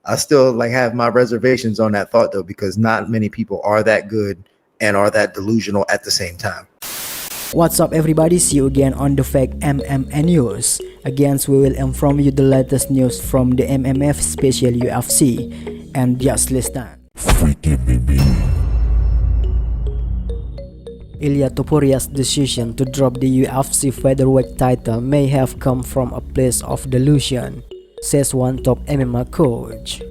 I still like have my reservations on that thought though, because not many people are that good and are that delusional at the same time. What's up everybody, see you again on the Fake MMA News. Again, we will inform you the latest news from the MMF special UFC. And just listen. Ilia Topuria's decision to drop the UFC featherweight title may have come from a place of delusion, says one top MMA coach.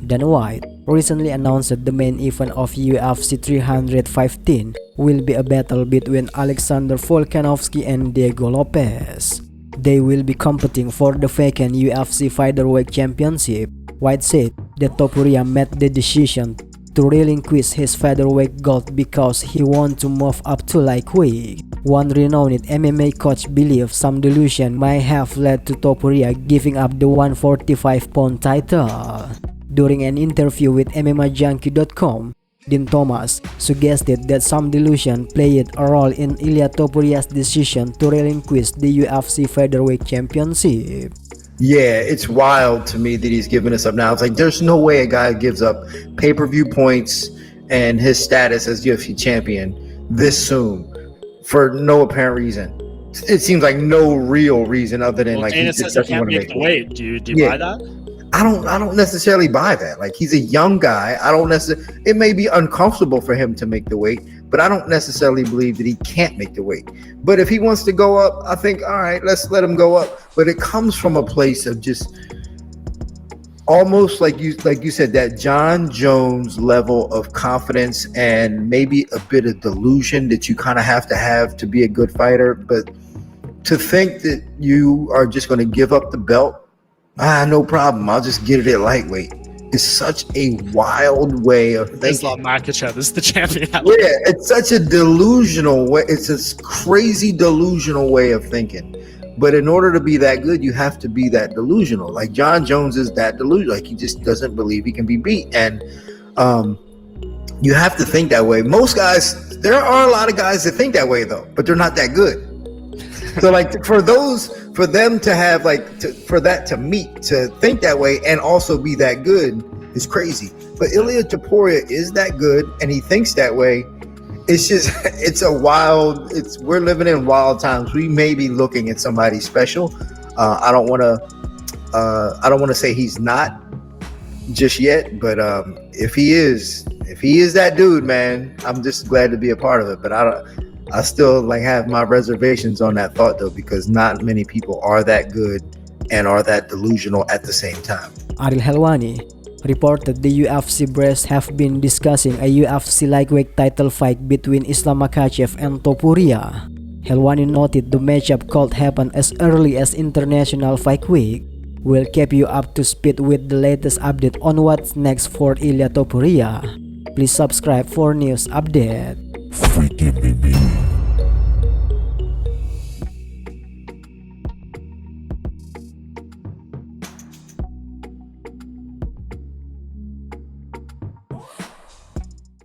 Dana White recently announced that the main event of UFC 315 will be a battle between Alexander Volkanovski and Diego Lopez. They will be competing for the vacant UFC featherweight championship. White said that Topuria made the decision to relinquish his featherweight belt because he wants to move up to lightweight. One renowned MMA coach believes some delusion might have led to Topuria giving up the 145-pound title. During an interview with MMAJunkie.com, Dean Thomas suggested that some delusion played a role in Ilia Topuria's decision to relinquish the UFC featherweight championship. Yeah, it's wild to me that he's giving us up now. It's like there's no way a guy gives up pay-per-view points and his status as UFC champion this soon for no apparent reason. It seems like no real reason other than like he just doesn't want to make weight. Do you buy that? I don't necessarily buy that. Like, he's a young guy. I don't necessarily. It may be uncomfortable for him to make the weight, but I don't necessarily believe that he can't make the weight. But if he wants to go up, I think, all right, let's let him go up. But it comes from a place of just almost like you said, that John Jones level of confidence and maybe a bit of delusion that you kind of have to be a good fighter. But to think that you are just going to give up the belt, no problem, I'll just get it at lightweight. It's such a wild way of thinking. Islam Makhachev is the champion. Yeah, it's such a delusional way. It's a crazy delusional way of thinking. But in order to be that good, you have to be that delusional. Like John Jones is that delusional. Like he just doesn't believe he can be beat. And you have to think that way. Most guys, there are a lot of guys that think that way though, but they're not that good. So like for them to have for that to meet, to think that way and also be that good is crazy. But Ilia Topuria is that good and he thinks that way. It's just, we're living in wild times. We may be looking at somebody special. I don't want to say he's not just yet, but if he is that dude, man, I'm just glad to be a part of it. But I still have my reservations on that thought though, because not many people are that good and are that delusional at the same time. Ariel Helwani reported the UFC brass have been discussing a UFC lightweight title fight between Islam Makhachev and Topuria. Helwani noted the matchup could happen as early as International Fight Week. We'll keep you up to speed with the latest update on what's next for Ilia Topuria. Please subscribe for news update.